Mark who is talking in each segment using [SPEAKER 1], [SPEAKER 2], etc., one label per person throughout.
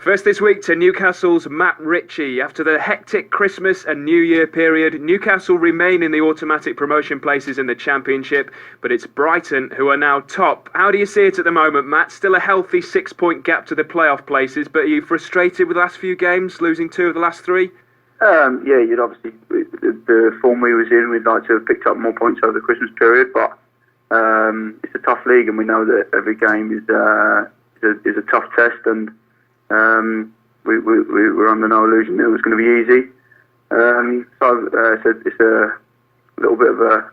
[SPEAKER 1] First this week to Newcastle's Matt Ritchie. After the hectic Christmas and New Year period, Newcastle remain in the automatic promotion places in the Championship, but it's Brighton who are now top. How do you see it at the moment, Matt? Still a healthy 6-point gap to the playoff places, but are you frustrated with the last few games, losing 2 of the last 3?
[SPEAKER 2] Yeah, you'd obviously, the form we was in, we'd like to have picked up more points over the Christmas period, but it's a tough league and we know that every game is a tough test, and we were under no illusion that it was going to be easy. So it's a little bit of a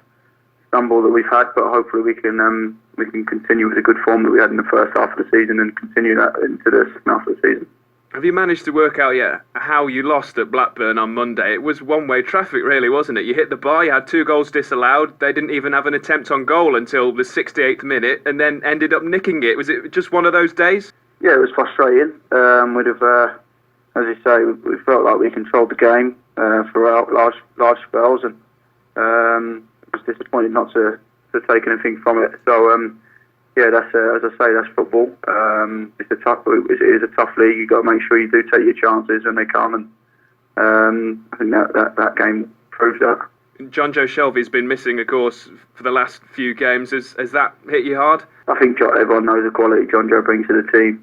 [SPEAKER 2] stumble that we've had, but hopefully we can continue with the good form that we had in the first half of the season and continue that into the second half of the season.
[SPEAKER 1] Have you managed to work out yet how you lost at Blackburn on Monday? It was one-way traffic, really, wasn't it? You hit the bar, you had 2 goals disallowed. They didn't even have an attempt on goal until the 68th minute, and then ended up nicking it. Was it just one of those days? Yeah,
[SPEAKER 2] it was frustrating. We'd have, as you say, we felt like we controlled the game throughout large spells, and was disappointed not to take anything from it. So, yeah, that's as I say, that's football. It is a tough league. You've got to make sure you do take your chances when they come, and I think that game proves that.
[SPEAKER 1] John Joe Shelby's been missing, of course, for the last few games. Has that hit you hard?
[SPEAKER 2] I think everyone knows the quality John Joe brings to the team.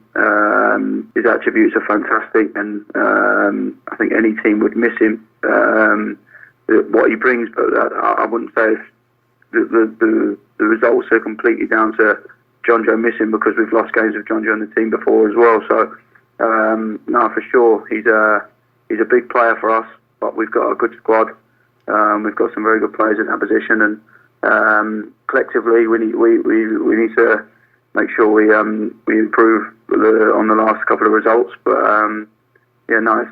[SPEAKER 2] His attributes are fantastic, and I think any team would miss him, what he brings. But I wouldn't say the results are completely down to John Joe missing, because we've lost games with John Joe in the team before as well. So, no, for sure, he's a big player for us, but we've got a good squad. We've got some very good players in that position, and collectively we need to make sure we improve on the last couple of results. But yeah, no,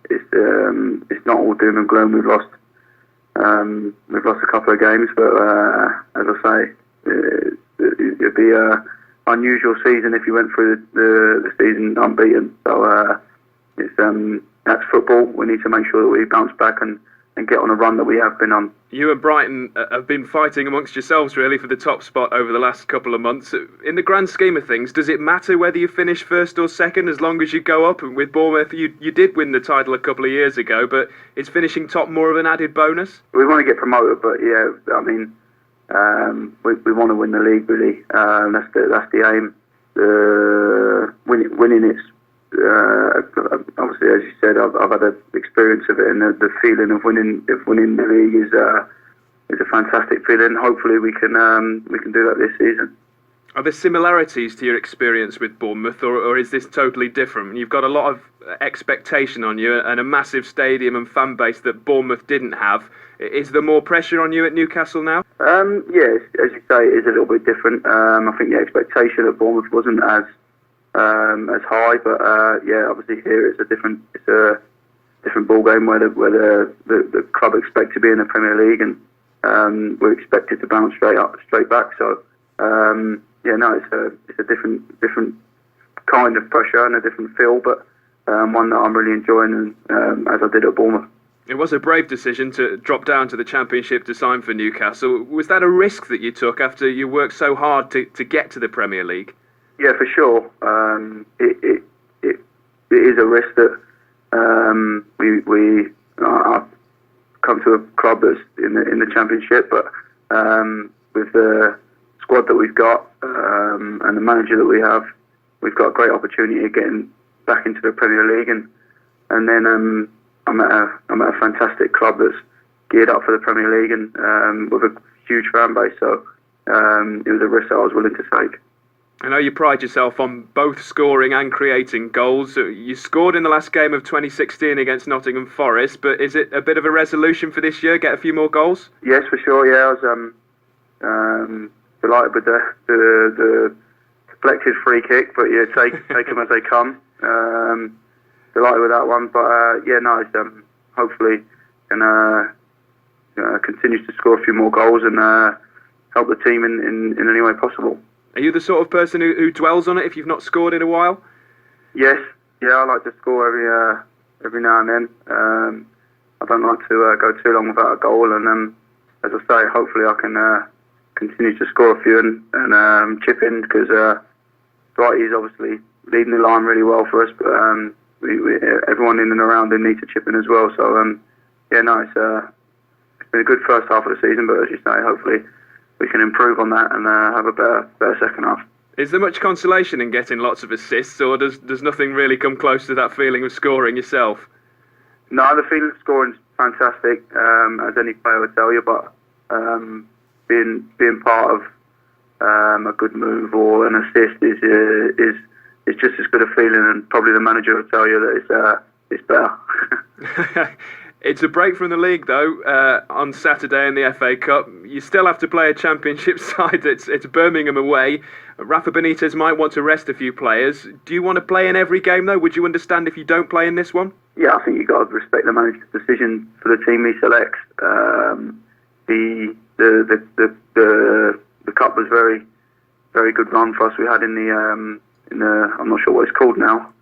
[SPEAKER 2] it's not all doom and gloom. We've lost a couple of games, but as I say, it'd be an unusual season if you went through the season unbeaten. So that's football. We need to make sure that we bounce back and get on a run that we have been on.
[SPEAKER 1] You and Brighton have been fighting amongst yourselves, really, for the top spot over the last couple of months. In the grand scheme of things, does it matter whether you finish first or second as long as you go up? And with Bournemouth, you did win the title a couple of years ago, but is finishing top more of an added bonus?
[SPEAKER 2] We want to get promoted, but yeah, I mean, we want to win the league, really. That's the aim. Winning it's obviously, as you said, I've had an experience of it, and the feeling of winning the league is a fantastic feeling. Hopefully, we can do that this season.
[SPEAKER 1] Are there similarities to your experience with Bournemouth, or is this totally different? You've got a lot of expectation on you and a massive stadium and fan base that Bournemouth didn't have. Is there more pressure on you at Newcastle now?
[SPEAKER 2] Yes, as you say, it is a little bit different. I think the expectation at Bournemouth wasn't as high, but yeah, obviously here it's a different ball game where the club expect to be in the Premier League, and we're expected to bounce straight back. So yeah, no, it's a different kind of pressure and a different feel, but one that I'm really enjoying, as I did at Bournemouth.
[SPEAKER 1] It was a brave decision to drop down to the Championship to sign for Newcastle. Was that a risk that you took after you worked so hard to get to the Premier League?
[SPEAKER 2] Yeah, for sure. It is a risk that I've come to a club that's in the Championship, but with the squad that we've got and the manager that we have, we've got a great opportunity of getting back into the Premier League, and then I'm at a fantastic club that's geared up for the Premier League and with a huge fan base. So it was a risk that I was willing to take.
[SPEAKER 1] I know you pride yourself on both scoring and creating goals. You scored in the last game of 2016 against Nottingham Forest, but is it a bit of a resolution for this year, get a few more goals?
[SPEAKER 2] Yes, for sure, yeah. I was delighted with the deflected free kick, but yeah, take them as they come. Delighted with that one, but yeah, no, it's, hopefully can continue to score a few more goals and help the team in any way possible.
[SPEAKER 1] Are you the sort of person who dwells on it if you've not scored in a while?
[SPEAKER 2] Yes, yeah, I like to score every now and then. I don't like to go too long without a goal, and as I say, hopefully I can continue to score a few and chip in, because Brighty's obviously leading the line really well for us, but everyone in and around him needs to chip in as well. So it's been a good first half of the season, but as you say, hopefully we can improve on that and have a better second half.
[SPEAKER 1] Is there much consolation in getting lots of assists, or does nothing really come close to that feeling of scoring yourself?
[SPEAKER 2] No, the feeling of scoring is fantastic, as any player would tell you, but being part of a good move or an assist is just as good a feeling, and probably the manager will tell you that it's better.
[SPEAKER 1] It's a break from the league, though, on Saturday in the FA Cup. You still have to play a championship side. It's Birmingham away. Rafa Benitez might want to rest a few players. Do you want to play in every game, though? Would you understand if you don't play in this one?
[SPEAKER 2] Yeah, I think you've got to respect the manager's decision for the team he selects. The cup was very, very good run for us. We had in the I'm not sure what it's called now.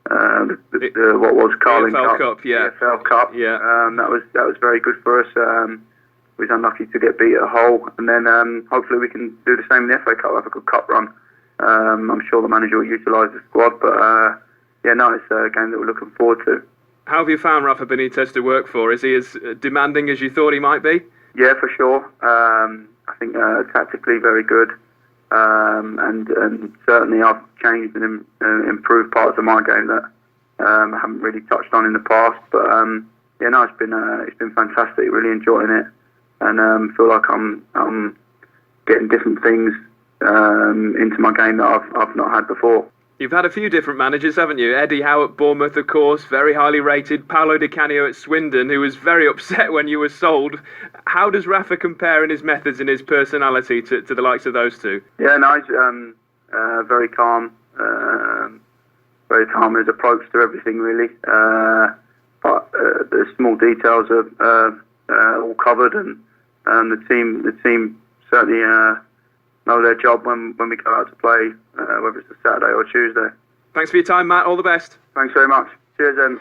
[SPEAKER 2] What was Carling
[SPEAKER 1] EFL Cup, yeah.
[SPEAKER 2] EFL Cup,
[SPEAKER 1] yeah.
[SPEAKER 2] That was very good for us. We was unlucky to get beat at Hull, and then hopefully we can do the same in the FA Cup. Have a good cup run. I'm sure the manager will utilise the squad, but it's a game that we're looking forward to.
[SPEAKER 1] How have you found Rafa Benitez to work for? Is he as demanding as you thought he might be?
[SPEAKER 2] Yeah, for sure. I think tactically very good. And certainly I've changed and improved parts of my game that I haven't really touched on in the past. But it's been fantastic. Really enjoying it, and feel like I'm getting different things into my game that I've not had before.
[SPEAKER 1] You've had a few different managers, haven't you? Eddie Howe at Bournemouth, of course, very highly rated. Paolo Di Canio at Swindon, who was very upset when you were sold. How does Rafa compare in his methods and his personality to the likes of those two?
[SPEAKER 2] Yeah, no, he's very calm. Very calm in his approach to everything, really. But the small details are all covered, and the team certainly know their job when we go out to play, whether it's a Saturday or Tuesday.
[SPEAKER 1] Thanks for your time, Matt. All the best.
[SPEAKER 2] Thanks very much. Cheers, then.